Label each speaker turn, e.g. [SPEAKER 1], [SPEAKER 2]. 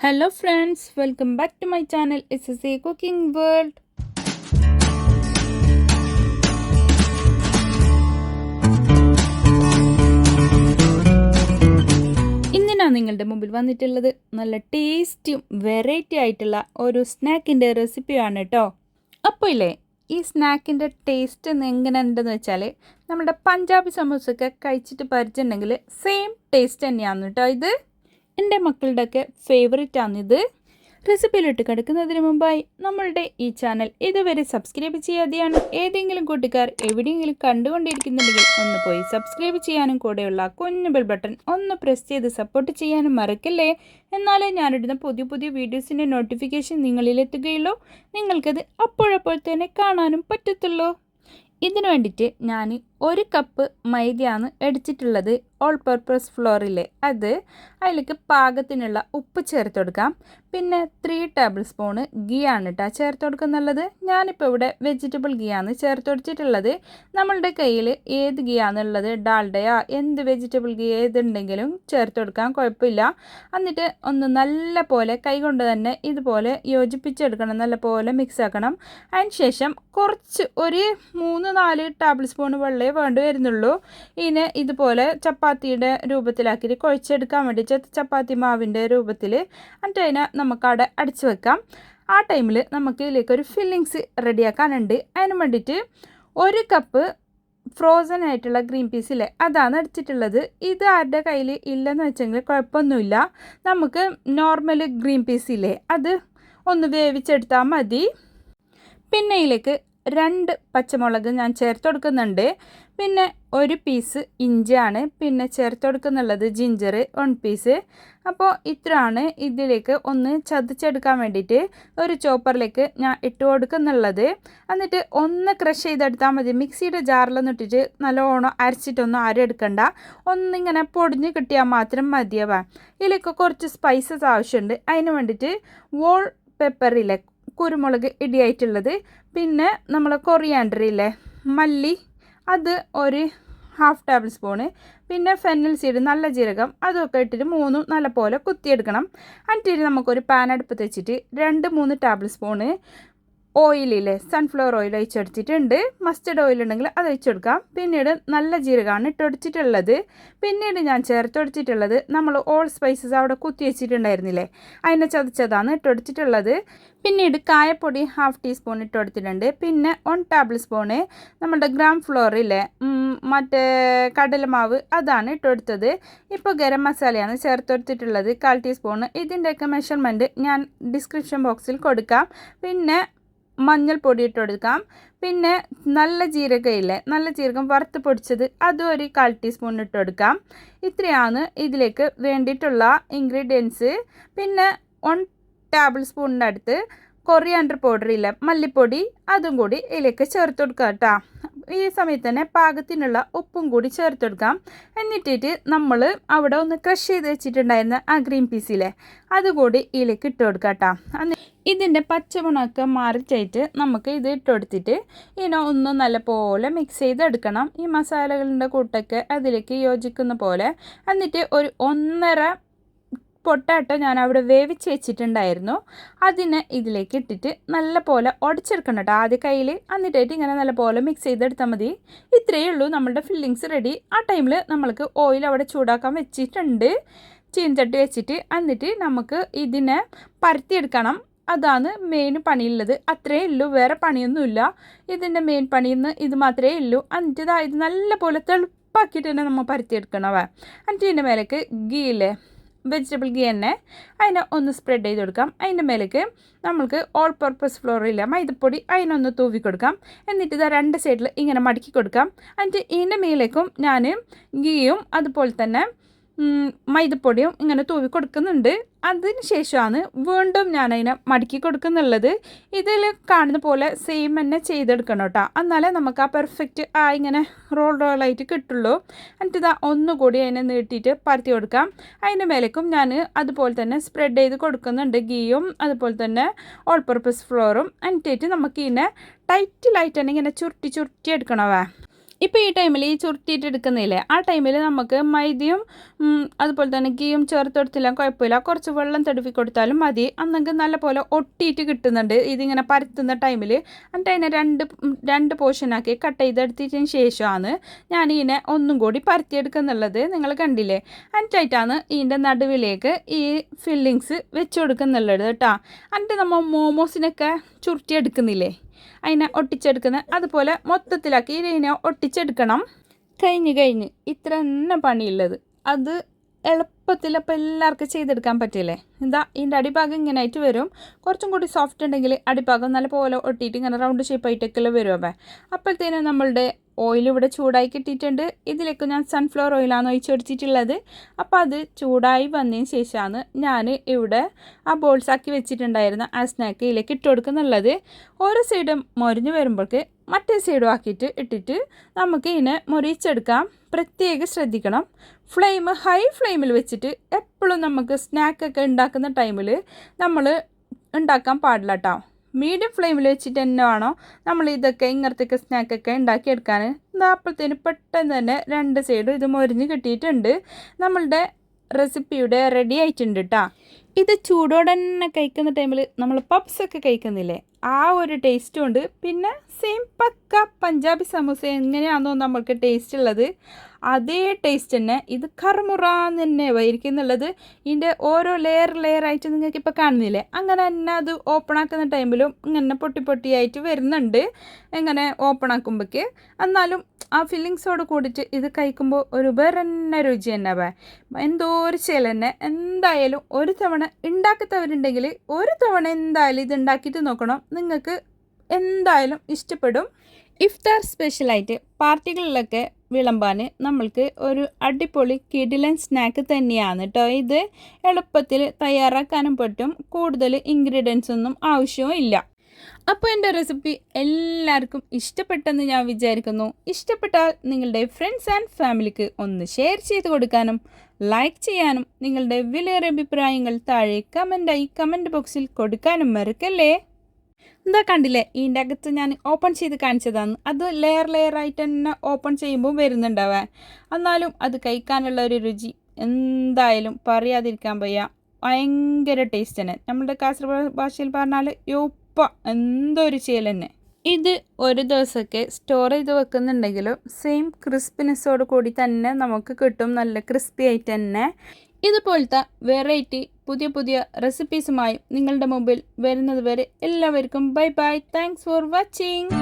[SPEAKER 1] Hello friends, welcome back to my channel SSA Cooking World. ഇന്ന് ഞാൻ നിങ്ങളുടെ മുമ്പിൽ വന്നിട്ടുള്ളത് നല്ല ടേസ്റ്റിയും വെറൈറ്റി ആയിട്ടുള്ള ഒരു സ്നാക്കിൻ്റെ റെസിപ്പിയാണ് കേട്ടോ. അപ്പോൾ ഇല്ലേ, ഈ സ്നാക്കിൻ്റെ ടേസ്റ്റ് എങ്ങനെ ഉണ്ടെന്ന് വെച്ചാൽ നമ്മുടെ പഞ്ചാബി സമൂസൊക്കെ കഴിച്ചിട്ട് പരിചയമുണ്ടെങ്കിൽ സെയിം ടേസ്റ്റ് തന്നെയാണ് കേട്ടോ. ഇത് എൻ്റെ മക്കളുടെയൊക്കെ ഫേവറേറ്റാണിത്. റെസിപ്പിയിലിട്ട് കിടക്കുന്നതിന് മുമ്പായി നമ്മളുടെ ഈ ചാനൽ ഇതുവരെ സബ്സ്ക്രൈബ് ചെയ്യാതെയാണ് ഏതെങ്കിലും കൂട്ടുകാർ എവിടെയെങ്കിലും കണ്ടുകൊണ്ടിരിക്കുന്നുണ്ടെങ്കിൽ ഒന്ന് പോയി സബ്സ്ക്രൈബ് ചെയ്യാനും കൂടെയുള്ള കുഞ്ഞു ബെൽ ബട്ടൺ ഒന്ന് പ്രസ് ചെയ്ത് സപ്പോർട്ട് ചെയ്യാനും മറക്കല്ലേ. എന്നാലേ ഞാനിടുന്ന പുതിയ പുതിയ വീഡിയോസിൻ്റെ നോട്ടിഫിക്കേഷൻ നിങ്ങളിലെത്തുകയുള്ളൂ, നിങ്ങൾക്കത് അപ്പോഴപ്പോൾ തന്നെ കാണാനും പറ്റത്തുള്ളൂ. ഇതിനു വേണ്ടിയിട്ട് ഞാൻ 1 കപ്പ് മൈദയാണ് എടുത്തിട്ടുള്ളത്. ഓൾ പർപ്പസ് ഫ്ലോറിലെ അതിലേക്ക് പാകത്തിനുള്ള ഉപ്പ് ചേർത്ത് കൊടുക്കാം. പിന്നെ 3 ടേബിൾ സ്പൂണ് ഗീ ആണ് കേട്ടോ ചേർത്ത് കൊടുക്കുന്നുള്ളത്. ഞാനിപ്പോൾ ഇവിടെ വെജിറ്റബിൾ ഗീ ആണ് ചേർത്ത് കൊടുത്തിട്ടുള്ളത്. നമ്മളുടെ കയ്യിൽ ഏത് ഗീ ആണുള്ളത്, ഡാൽഡയോ എന്ത് വെജിറ്റബിൾ ഗീ ഏതുണ്ടെങ്കിലും ചേർത്ത് കൊടുക്കാം, കുഴപ്പമില്ല. എന്നിട്ട് ഒന്ന് നല്ല പോലെ കൈകൊണ്ട് തന്നെ ഇതുപോലെ യോജിപ്പിച്ചെടുക്കണം, നല്ല പോലെ മിക്സ് ആക്കണം. അതിന് ശേഷം കുറച്ച് ഒരു 3-4 ടേബിൾ സ്പൂൺ വെള്ളമേ വേണ്ടി വരുന്നുള്ളൂ. ഇതിനെ ഇതുപോലെ ചപ്പാത്തിയുടെ രൂപത്തിലാക്കിയിട്ട് കുഴച്ചെടുക്കാൻ വേണ്ടി ചപ്പാത്തി മാവിൻ്റെ രൂപത്തിൽ. എന്നിട്ട് അതിനെ നമുക്കവിടെ അടിച്ചു വെക്കാം. ആ ടൈമിൽ നമുക്ക് ഇതിലേക്കൊരു ഫില്ലിങ്സ് റെഡിയാക്കാനുണ്ട്. അതിന് വേണ്ടിയിട്ട് 1 കപ്പ് ഫ്രോസൺ ആയിട്ടുള്ള ഗ്രീൻ പീസ് ഇല്ലേ, അതാണ് എടുത്തിട്ടുള്ളത്. ഇത് ആരുടെ കയ്യിൽ ഇല്ലെന്ന് വെച്ചെങ്കിൽ കുഴപ്പമൊന്നുമില്ല, നമുക്ക് നോർമൽ ഗ്രീൻ പീസ് ഇല്ലേ അത് ഒന്ന് വേവിച്ചെടുത്താൽ മതി. പിന്നെ ഇതിലേക്ക് 2 പച്ചമുളക് ഞാൻ ചേർത്ത് കൊടുക്കുന്നുണ്ട്. പിന്നെ 1 പീസ് ഇഞ്ചിയാണ് പിന്നെ ചേർത്ത് കൊടുക്കുന്നുള്ളത്. Ginger 1 piece. അപ്പോൾ ഇത്രയാണ് ഇതിലേക്ക് ഒന്ന് ചതച്ചെടുക്കാൻ വേണ്ടിയിട്ട് ഒരു ചോപ്പറിലേക്ക് ഞാൻ ഇട്ട് കൊടുക്കുന്നുള്ളത്. എന്നിട്ട് ഒന്ന് ക്രഷ് ചെയ്തെടുത്താൽ മതി. മിക്സിയുടെ ജാറിലൊന്നും ഇട്ടിട്ട് നല്ലോണം അരച്ചിട്ടൊന്നും അരയെടുക്കണ്ട, ഒന്നിങ്ങനെ പൊടിഞ്ഞ് കിട്ടിയാൽ മാത്രം മതിയാവാം. ഇതിലേക്ക് കുറച്ച് സ്പൈസസ് ആവശ്യമുണ്ട്. അതിന് വേണ്ടിയിട്ട് വോൾ പെപ്പറില്ലേ, കുരുമുളക് ഇടിയായിട്ടുള്ളത്, പിന്നെ നമ്മൾ കൊറിയാണ്ടർ ഇല്ലേ മല്ലി, അത് ഒരു 1/2 ടേബിൾ സ്പൂണ്, പിന്നെ ഫെന്നൽ സീഡ് നല്ല ജീരകം അതൊക്കെ ഇട്ടിട്ട് 3 നല്ല പോലെ കുത്തിയെടുക്കണം. എന്നിട്ട് നമുക്കൊരു പാൻ അടുപ്പത്ത് വെച്ചിട്ട് 2-3 ടേബിൾ സ്പൂണ് ഓയിലില്ലേ സൺഫ്ലവർ ഓയിൽ ഒഴിച്ചെടുത്തിട്ടുണ്ട്. മസ്റ്റർഡ് ഓയിൽ ഉണ്ടെങ്കിൽ അത് ഒഴിച്ചെടുക്കാം. പിന്നീട് നല്ല ജീരകമാണ് ഇട്ടൊടിച്ചിട്ടുള്ളത്. പിന്നീട് ഞാൻ ചേർത്തൊടിച്ചിട്ടുള്ളത് നമ്മൾ ഓൾ സ്പൈസസ് അവിടെ കുത്തി വെച്ചിട്ടുണ്ടായിരുന്നില്ലേ, അതിനെ ചതച്ചതാണ് ഇട്ടൊടിച്ചിട്ടുള്ളത്. പിന്നീട് കായപ്പൊടി 1/2 ടീസ്പൂൺ ഇട്ടുകൊടുത്തിട്ടുണ്ട്. പിന്നെ 1 ടേബിൾ സ്പൂണ് നമ്മുടെ ഗ്രാം ഫ്ലോറില്ലേ മറ്റേ കടലമാവ് അതാണ് ഇട്ടുകൊടുത്തത്. ഇപ്പോൾ ഗരം മസാലയാണ് ചേർത്തൊടുത്തിട്ടുള്ളത് 1/4 ടീസ്പൂണ്. ഇതിൻ്റെയൊക്കെ മെഷർമെൻറ്റ് ഞാൻ ഡിസ്ക്രിപ്ഷൻ ബോക്സിൽ കൊടുക്കാം. പിന്നെ മഞ്ഞൾപ്പൊടി ഇട്ട് കൊടുക്കാം. പിന്നെ നല്ല ജീരകയില്ലേ, നല്ല ജീരകം വറുത്ത് പൊടിച്ചത് അതും ഒരു 1/4 ടീസ്പൂൺ ഇട്ട് കൊടുക്കാം. ഇത്രയാണ് ഇതിലേക്ക് വേണ്ടിയിട്ടുള്ള ഇൻഗ്രീഡിയൻസ്. പിന്നെ 1 ടേബിൾ സ്പൂണിൻ്റെ അടുത്ത് കൊറിയാണ്ടർ പൗഡർ ഇല്ല മല്ലിപ്പൊടി, അതും കൂടി ഇതിലേക്ക് ചേർത്ത് കൊടുക്കുക കേട്ടോ. ഈ സമയത്ത് തന്നെ പാകത്തിനുള്ള ഉപ്പും കൂടി ചേർത്ത് കൊടുക്കാം. എന്നിട്ടിട്ട് നമ്മൾ അവിടെ ഒന്ന് ക്രഷ് ചെയ്ത് വെച്ചിട്ടുണ്ടായിരുന്ന ആ ഗ്രീൻ പീസിലെ അതുകൂടി ഇതിലേക്ക് ഇട്ട് കൊടുക്കുക കേട്ടോ. ഇതിൻ്റെ പച്ചമുളകൊക്കെ മാറിച്ചായിട്ട് നമുക്ക് ഇത് ഇട്ട് കൊടുത്തിട്ട് ഇതിനെ ഒന്ന് നല്ല പോലെ മിക്സ് ചെയ്തെടുക്കണം. ഈ മസാലകളുടെ കൂട്ടൊക്കെ അതിലേക്ക് യോജിക്കുന്ന പോലെ. എന്നിട്ട് ഒരു 1.5 പൊട്ടാറ്റോ ഞാൻ അവിടെ വേവിച്ച് വെച്ചിട്ടുണ്ടായിരുന്നു, അതിനെ ഇതിലേക്ക് ഇട്ടിട്ട് നല്ല പോലെ ഉടച്ചെടുക്കണം കേട്ടോ ആദ്യ കയ്യിൽ. എന്നിട്ടായിട്ട് ഇങ്ങനെ നല്ല പോലെ മിക്സ് ചെയ്തെടുത്താൽ മതി. ഇത്രയേ ഉള്ളൂ നമ്മളുടെ ഫില്ലിങ്സ് റെഡി. ആ ടൈമിൽ നമ്മൾക്ക് ഓയിൽ അവിടെ ചൂടാക്കാൻ വെച്ചിട്ടുണ്ട്, ചീനച്ചട്ടി വെച്ചിട്ട്. എന്നിട്ട് നമുക്ക് ഇതിനെ പരത്തിയെടുക്കണം. അതാണ് മെയിൻ പണിയുള്ളത്. അത്രയേ ഉള്ളൂ, വേറെ പണിയൊന്നുമില്ല. ഇതിൻ്റെ മെയിൻ പണിയെന്ന് ഇത് മാത്രമേ ഉള്ളൂ. എന്നിട്ട് ഇത് നല്ല പോലെ തെളുപ്പാക്കിയിട്ട് തന്നെ നമ്മൾ പരത്തിയെടുക്കണവ. എന്നിട്ട് ഇതിൻ്റെ മേലേക്ക് ഗീയില്ലേ വെജിറ്റബിൾ ഗീ തന്നെ അതിനെ ഒന്ന് സ്പ്രെഡ് ചെയ്ത് കൊടുക്കാം. അതിൻ്റെ മേലേക്ക് നമ്മൾക്ക് ഓൾ പർപ്പസ് ഫ്ലോറില്ല മൈദപ്പൊടി അതിനൊന്ന് തൂവി കൊടുക്കാം. എന്നിട്ട് ഇത് 2 സൈഡിൽ ഇങ്ങനെ മടക്കി കൊടുക്കാം. എന്നിട്ട് ഇതിൻ്റെ മേലേക്കും ഞാൻ ഗീയും അതുപോലെ തന്നെ മൈദപ്പൊടിയും ഇങ്ങനെ തൂവി കൊടുക്കുന്നുണ്ട്. അതിന് ശേഷമാണ് വീണ്ടും ഞാൻ അതിനെ മടക്കി കൊടുക്കുന്നുള്ളത്. ഇതിൽ കാണുന്ന പോലെ സെയിം തന്നെ ചെയ്തെടുക്കണം കേട്ടോ, എന്നാലേ നമുക്ക് ആ പെർഫെക്റ്റ് ഇങ്ങനെ റോളായിട്ട് കിട്ടുള്ളൂ. എന്നിട്ട് ഇതാ ഒന്നുകൂടി അതിനെ നീട്ടിയിട്ട് പരത്തി കൊടുക്കാം. അതിൻ്റെ മേലേക്കും ഞാൻ അതുപോലെ തന്നെ സ്പ്രെഡ് ചെയ്ത് കൊടുക്കുന്നുണ്ട് ഗീയും അതുപോലെ തന്നെ ഓൾ പർപ്പസ് ഫ്ലോറും. എന്നിട്ട് നമുക്ക് ഇതിനെ ടൈറ്റിലായിട്ട് തന്നെ ഇങ്ങനെ ചുരുട്ടി എടുക്കണവേ. ഇപ്പോൾ ഈ ടൈമിൽ ഈ ചുരുട്ടിയിട്ട് എടുക്കുന്നില്ലേ, ആ ടൈമിൽ നമുക്ക് മൈദയും അതുപോലെ തന്നെ ഗീയും ചേർത്ത് കൊടുത്തില്ല കുഴപ്പമില്ല, കുറച്ച് വെള്ളം തടുവി കൊടുത്താലും മതി. അന്നെങ്കിൽ നല്ല പോലെ ഒട്ടിയിട്ട് കിട്ടുന്നുണ്ട് ഇതിങ്ങനെ പരത്തുന്ന ടൈമിൽ. എന്നിട്ട് അതിനെ രണ്ട് പോർഷനാക്കി കട്ട് ചെയ്തെടുത്തതിന് ശേഷമാണ് ഞാൻ ഇതിനെ ഒന്നും കൂടി പരത്തിയെടുക്കുന്നുള്ളത്. നിങ്ങൾ കണ്ടില്ലേ, എന്നിട്ടായിട്ടാണ് ഇതിൻ്റെ നടുവിലേക്ക് ഈ ഫില്ലിങ്സ് വെച്ച് കൊടുക്കുന്നുള്ളത് കേട്ടോ. എന്നിട്ട് നമ്മൾ മോമോസിനൊക്കെ ചുരുട്ടിയെടുക്കുന്നില്ലേ, അതിനെ ഒട്ടിച്ചെടുക്കുന്നത് അതുപോലെ മൊത്തത്തിലാക്കി ഇതിനെ ഒട്ടിച്ചെടുക്കണം. കഴിഞ്ഞ് ഇത്ര തന്നെ പണിയുള്ളത്. അത് എളുപ്പത്തിൽ അപ്പോൾ എല്ലാവർക്കും ചെയ്തെടുക്കാൻ പറ്റില്ലേ. എന്താ ഇതിൻ്റെ അടിഭാഗം ഇങ്ങനെ ആയിട്ട് വരും. കുറച്ചും കൂടി സോഫ്റ്റ് ഉണ്ടെങ്കിൽ അടിഭാഗം നല്ല പോലെ ഒട്ടിയിട്ട് ഇങ്ങനെ റൗണ്ട് ഷേപ്പായിട്ടൊക്കെ വരും. അപ്പോഴത്തേനും നമ്മളുടെ ഓയിൽ ഇവിടെ ചൂടായി കിട്ടിയിട്ടുണ്ട്. ഇതിലേക്ക് ഞാൻ സൺഫ്ലവർ ഓയിലാണ് ഒഴിച്ച് കൊടുത്തിട്ടുള്ളത്. അപ്പോൾ അത് ചൂടായി വന്നതിന് ശേഷമാണ് ഞാൻ ഇവിടെ ആ ബോൾസാക്കി വെച്ചിട്ടുണ്ടായിരുന്ന ആ സ്നാക്ക് ഇതിലേക്ക് ഇട്ട് കൊടുക്കുന്നുള്ളത്. ഓരോ സൈഡും മൊരിഞ്ഞ് വരുമ്പോഴേക്ക് മറ്റേ സൈഡും ആക്കിയിട്ട് ഇട്ടിട്ട് നമുക്ക് ഇതിനെ മൊരിച്ചെടുക്കാം. പ്രത്യേകം ശ്രദ്ധിക്കണം, ഫ്ലെയിം ഹൈ ഫ്ലെയിമിൽ വെച്ചിട്ട് എപ്പോഴും നമുക്ക് സ്നാക്കൊക്കെ ഉണ്ടാക്കുന്ന ടൈമിൽ നമ്മൾ ഉണ്ടാക്കാൻ പാടില്ല കേട്ടോ. മീഡിയം ഫ്ലെയിമിൽ വെച്ചിട്ട് തന്നെ വേണം നമ്മൾ ഇതൊക്കെ ഇങ്ങനത്തെയൊക്കെ സ്നാക്കൊക്കെ ഉണ്ടാക്കിയെടുക്കാൻ. അപ്പോഴത്തേന് പെട്ടെന്ന് തന്നെ രണ്ട് സൈഡും ഇത് മൊരിഞ്ഞ് കിട്ടിയിട്ടുണ്ട്. നമ്മളുടെ റെസിപ്പിയുടെ റെഡി ആയിട്ടുണ്ട് കേട്ടോ. ഇത് ചൂടോടെ തന്നെ കഴിക്കുന്ന ടൈമിൽ നമ്മൾ പപ്സൊക്കെ കഴിക്കുന്നില്ലേ, ആ ഒരു ടേസ്റ്റും ഉണ്ട്. പിന്നെ സെയിം പക്ക പഞ്ചാബി സമൂസ എങ്ങനെയാണെന്നോ നമ്മൾക്ക് ടേസ്റ്റ് ഉള്ളത് അതേ ടേസ്റ്റ് തന്നെ ഇത് കറുമുറാന്ന് തന്നെ വരിക്കുന്നുള്ളത്. ഇതിൻ്റെ ഓരോ ലെയറായിട്ട് നിങ്ങൾക്കിപ്പോൾ കാണുന്നില്ലേ, അങ്ങനെ തന്നെ അത് ഓപ്പൺ ആക്കുന്ന ടൈമിലും ഇങ്ങനെ പൊട്ടിയായിട്ട് വരുന്നുണ്ട് എങ്ങനെ ഓപ്പൺ ആക്കുമ്പോഴേക്ക്. എന്നാലും ആ ഫില്ലിങ്സോട് കൂടിയിട്ട് ഇത് കഴിക്കുമ്പോൾ ഒരു വേറെ തന്നെ രുചി തന്നെ. എന്തോ ഒരു ചേല തന്നെ. എന്തായാലും ഒരു തവണ ഉണ്ടാക്കാത്തവരുണ്ടെങ്കിൽ ഒരു തവണ എന്തായാലും ഇത് ഉണ്ടാക്കിയിട്ട് നോക്കണം, നിങ്ങൾക്ക് എന്തായാലും ഇഷ്ടപ്പെടും. ഇഫ്താർ സ്പെഷ്യലായിട്ട് പാർട്ടികളിലൊക്കെ വിളമ്പാൻ നമ്മൾക്ക് ഒരു അടിപൊളി കിടിലൻ സ്നാക്ക് തന്നെയാണ് കേട്ടോ. ഇത് എളുപ്പത്തിൽ തയ്യാറാക്കാനും പറ്റും, കൂടുതൽ ഇൻഗ്രീഡിയൻസ് ഒന്നും ആവശ്യവും ഇല്ല. അപ്പോൾ എൻ്റെ റെസിപ്പി എല്ലാവർക്കും ഇഷ്ടപ്പെട്ടെന്ന് ഞാൻ വിചാരിക്കുന്നു. ഇഷ്ടപ്പെട്ടാൽ നിങ്ങളുടെ ഫ്രണ്ട്സ് ആൻഡ് ഫാമിലിക്ക് ഒന്ന് ഷെയർ ചെയ്ത് കൊടുക്കാനും ലൈക്ക് ചെയ്യാനും നിങ്ങളുടെ വിലയേറിയ അഭിപ്രായങ്ങൾ താഴെ കമൻറ്റ് ബോക്സിൽ കൊടുക്കാനും മറക്കല്ലേ. എന്താ കണ്ടില്ലേ, ഇതിൻ്റെ അകത്ത് ഞാൻ ഓപ്പൺ ചെയ്ത് കാണിച്ചതാണ്. അത് ലെയറായിട്ട് തന്നെ ഓപ്പൺ ചെയ്യുമ്പോൾ വരുന്നുണ്ടാവാൻ. എന്നാലും അത് കഴിക്കാനുള്ള ഒരു രുചി എന്തായാലും പറയാതിരിക്കാൻ വയ്യ. ഭയങ്കര ടേസ്റ്റ് തന്നെ. നമ്മുടെ കാസർഗോഡ് ഭാഷയിൽ പറഞ്ഞാൽ എന്തോ ഒരു ചെയ്യൽ തന്നെ. ഇത് ഒരു ദിവസമൊക്കെ സ്റ്റോർ ചെയ്ത് വെക്കുന്നുണ്ടെങ്കിലും സെയിം ക്രിസ്പിനെസ്സോട് കൂടി തന്നെ നമുക്ക് കിട്ടും, നല്ല ക്രിസ്പി ആയിട്ട് തന്നെ. ഇതുപോലത്തെ വെറൈറ്റി പുതിയ റെസിപ്പീസുമായി നിങ്ങളുടെ മുമ്പിൽ വരുന്നത് വരെ എല്ലാവർക്കും ബൈ. Thanks for watching.